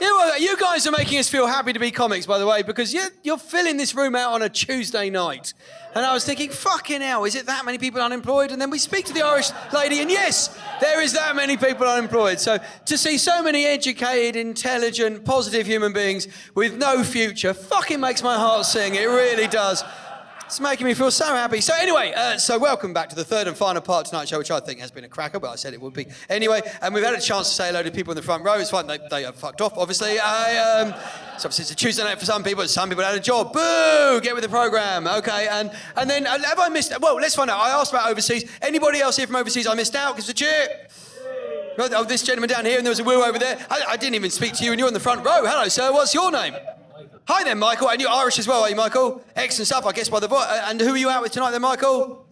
You guys are making us feel happy to be comics, by the way, because you're filling this room out on a Tuesday night. And I was thinking, fucking hell, is it that many people unemployed? And then we speak to the Irish lady, and yes, there is that many people unemployed. So to see so many educated, intelligent, positive human beings with no future fucking makes my heart sing. It really does. It's making me feel so happy. So anyway, so welcome back to the third and final part of tonight's show, which I think has been a cracker, but I said it would be. Anyway, and we've had a chance to say hello to people in the front row. It's fine, they have fucked off, obviously. So obviously it's a Tuesday night for some people had a job. Boo! Get with the programme. Okay, and then, have I missed... Well, let's find out. I asked about overseas. Anybody else here from overseas I missed out? Give us a cheer. Oh, this gentleman down here, and there was a woo over there. I didn't even speak to you, and you're in the front row. Hello, sir. What's your name? Hi then, Michael. And you're Irish as well, are you, Michael? Excellent stuff, I guess, by the voice. And who are you out with tonight then, Michael?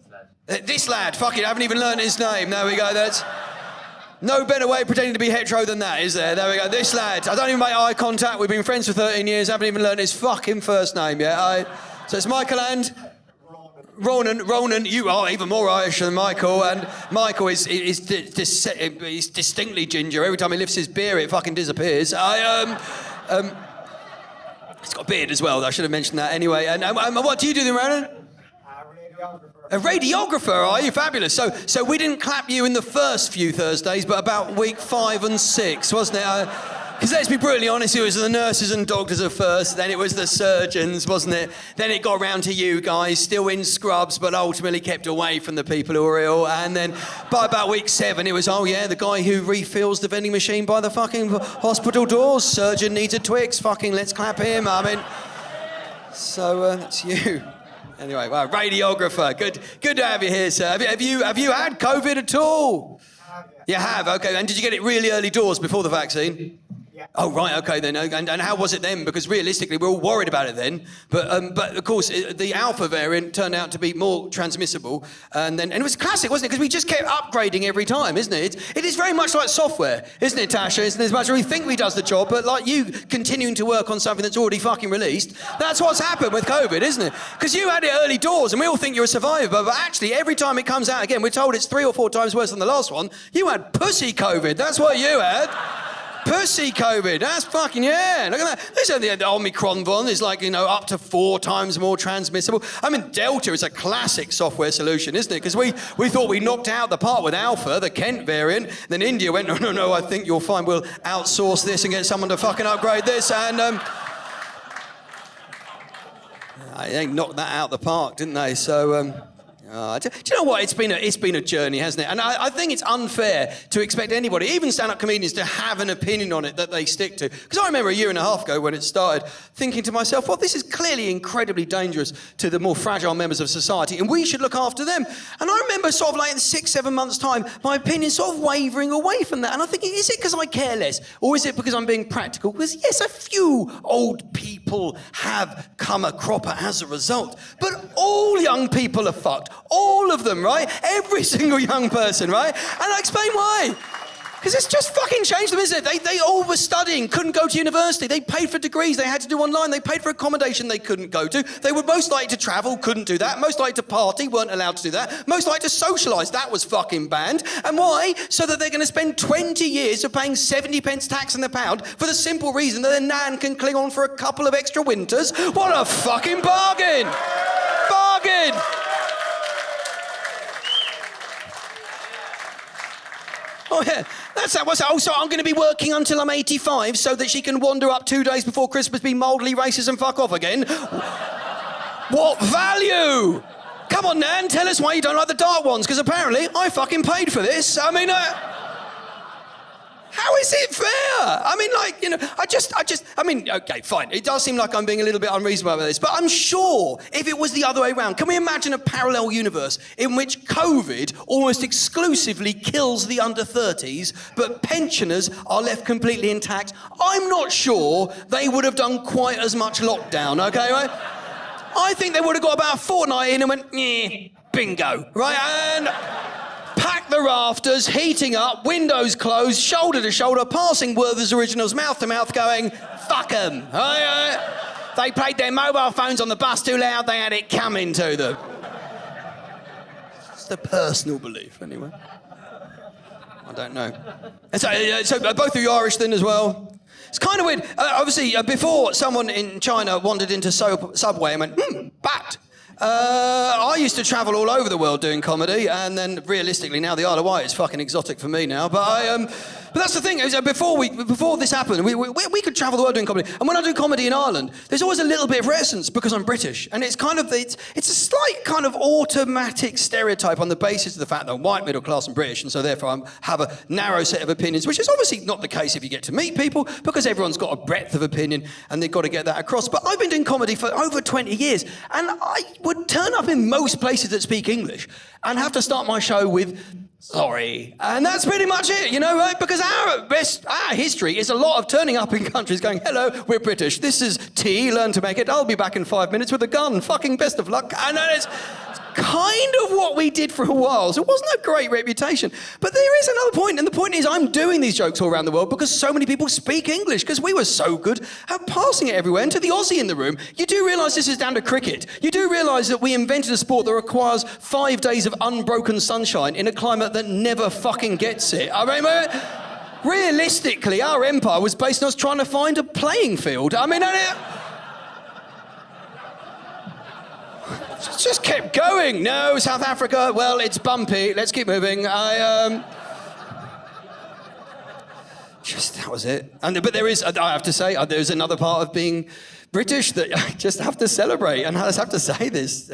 This lad. Fuck it, I haven't even learned his name. There we go, that's... No better way of pretending to be hetero than that, is there? There we go. This lad. I don't even make eye contact. We've been friends for 13 years. Haven't even learned his fucking first name yet. So it's Michael and... Ronan, you are even more Irish than Michael, and Michael is distinctly ginger. Every time he lifts his beer, it fucking disappears. He's got a beard as well, I should have mentioned that anyway. And what do you do then, Ronan? A radiographer, are you? Fabulous. So we didn't clap you in the first few Thursdays, but about week 5 and 6, wasn't it? Because let's be brutally honest, it was the nurses and doctors at first, then it was the surgeons, wasn't it? Then it got round to you guys, still in scrubs, but ultimately kept away from the people who were ill. And then by about week 7, it was, oh yeah, the guy who refills the vending machine by the fucking hospital doors. Surgeon needs a Twix, fucking let's clap him. I mean, so that's you. Anyway, well, radiographer, good to have you here, sir. Have you had COVID at all? You have, okay. And did you get it really early doors before the vaccine? Yeah. Oh, right, okay then. And how was it then? Because realistically, we're all worried about it then. But of course, the Alpha variant turned out to be more transmissible. And it was classic, wasn't it? Because we just kept upgrading every time, isn't it? It is very much like software, isn't it, Tasha? Isn't it as much as we think we does the job, but like you continuing to work on something that's already fucking released, that's what's happened with COVID, isn't it? Because you had it early doors, and we all think you're a survivor, but actually, every time it comes out again, we're told it's 3 or 4 times worse than the last one. You had pussy COVID. That's what you had. Pussy COVID, that's fucking, yeah. Look at that. This is the Omicron one is like, up to 4 times more transmissible. I mean, Delta is a classic software solution, isn't it? Because we thought we knocked out the part with Alpha, the Kent variant. Then India went, no, I think you'll find we'll outsource this and get someone to fucking upgrade this. And they knocked that out the park, didn't they? So... do you know what? It's been a journey, hasn't it? And I think it's unfair to expect anybody, even stand-up comedians, to have an opinion on it that they stick to. Because I remember a year and a half ago when it started, thinking to myself, well, this is clearly incredibly dangerous to the more fragile members of society, and we should look after them. And I remember sort of like in 6-7 months' time, my opinion sort of wavering away from that. And I'm thinking, is it because I care less? Or is it because I'm being practical? Because yes, a few old people have come a cropper as a result. But all young people are fucked. All of them, right? Every single young person, right? And I'll explain why. Because it's just fucking changed them, isn't it? They all were studying, couldn't go to university. They paid for degrees they had to do online. They paid for accommodation they couldn't go to. They were most likely to travel, couldn't do that. Most likely to party, weren't allowed to do that. Most likely to socialise, that was fucking banned. And why? So that they're going to spend 20 years of paying 70 pence tax on the pound for the simple reason that their nan can cling on for a couple of extra winters. What a fucking bargain! Bargain! Oh, yeah. That's that. What's that? Oh, so I'm going to be working until I'm 85 so that she can wander up 2 days before Christmas, be mildly racist and fuck off again? What value? Come on, Nan, tell us why you don't like the dark ones, because apparently I fucking paid for this. I mean, how is it fair? I mean, okay, fine. It does seem like I'm being a little bit unreasonable about this, but I'm sure if it was the other way around, can we imagine a parallel universe in which COVID almost exclusively kills the under 30s, but pensioners are left completely intact? I'm not sure they would have done quite as much lockdown, okay, right? I think they would have got about a fortnight in and went, bingo, right? And... pack the rafters, heating up, windows closed, shoulder to shoulder, passing Werther's Originals mouth to mouth going, fuck them. They played their mobile phones on the bus too loud, they had it coming to them. It's the personal belief, anyway. I don't know. And so both of you Irish then as well? It's kind of weird. Obviously, before someone in China wandered into Subway and went, bat. I used to travel all over the world doing comedy, and then realistically now the Isle of Wight is fucking exotic for me now. But that's the thing. Before this happened, we could travel the world doing comedy. And when I do comedy in Ireland, there's always a little bit of reticence because I'm British, and it's a slight kind of automatic stereotype on the basis of the fact that I'm white, middle class, and British, and so therefore I have a narrow set of opinions, which is obviously not the case if you get to meet people because everyone's got a breadth of opinion and they've got to get that across. But I've been doing comedy for over 20 years, and I would turn up in most places that speak English and have to start my show with sorry. And that's pretty much it, you know, right? Because our history is a lot of turning up in countries going, hello, we're British. This is tea, learn to make it. I'll be back in 5 minutes with a gun. Fucking best of luck. And it's kind of what we did for a while. So it wasn't a great reputation. But there is another point, and the point is I'm doing these jokes all around the world because so many people speak English, because we were so good at passing it everywhere. And to the Aussie in the room, you do realise this is down to cricket. You do realise that we invented a sport that requires 5 days of unbroken sunshine in a climate that never fucking gets it. I mean, realistically, our empire was based on us trying to find a playing field. I mean, just kept going. No, South Africa, well, it's bumpy. Let's keep moving. That was it. But there is, I have to say, there's another part of being British that I just have to celebrate. And I just have to say this.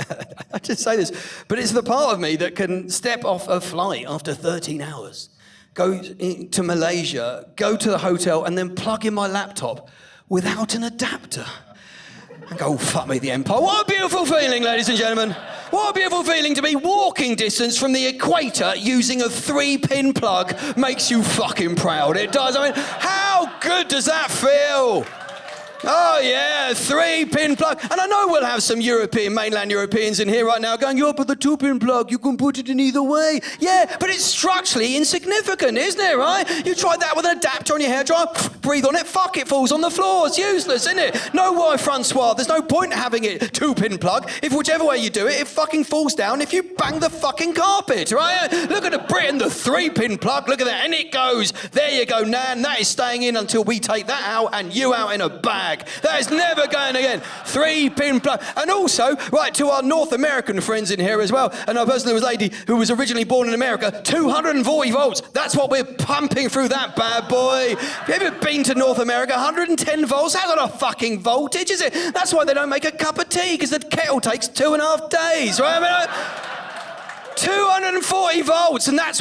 I just say this. But it's the part of me that can step off a flight after 13 hours, go to Malaysia, go to the hotel, and then plug in my laptop without an adapter. And go, oh, fuck me, the Empire. What a beautiful feeling, ladies and gentlemen. What a beautiful feeling to be walking distance from the equator using a 3-pin plug makes you fucking proud. It does. I mean, how good does that feel? Oh, yeah, 3-pin plug. And I know we'll have some mainland Europeans in here right now going, yeah, but the 2-pin plug, you can put it in either way. Yeah, but it's structurally insignificant, isn't it, right? You try that with an adapter on your hairdryer, breathe on it, fuck, it falls on the floor. It's useless, isn't it? No wire Francois. There's no point having it 2-pin plug. If whichever way you do it, it fucking falls down if you bang the fucking carpet, right? Look at the Britain, the 3-pin plug, look at that, and it goes. There you go, Nan, that is staying in until we take that out and you out in a bag. That is never going again. 3-pin plug. And also, right, to our North American friends in here as well, and our person who was a lady who was originally born in America, 240 volts. That's what we're pumping through that bad boy. Have you ever been to North America? 110 volts? That's not a fucking voltage, is it? That's why they don't make a cup of tea, because the kettle takes 2.5 days, right? I mean, 240 volts, and that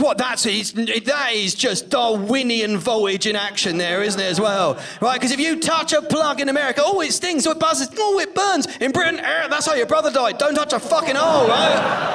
is just Darwinian voltage in action there, isn't it, as well? Right, because if you touch a plug in America, oh, it stings, oh, it buzzes, oh, it burns. In Britain, that's how your brother died. Don't touch a fucking hole, right?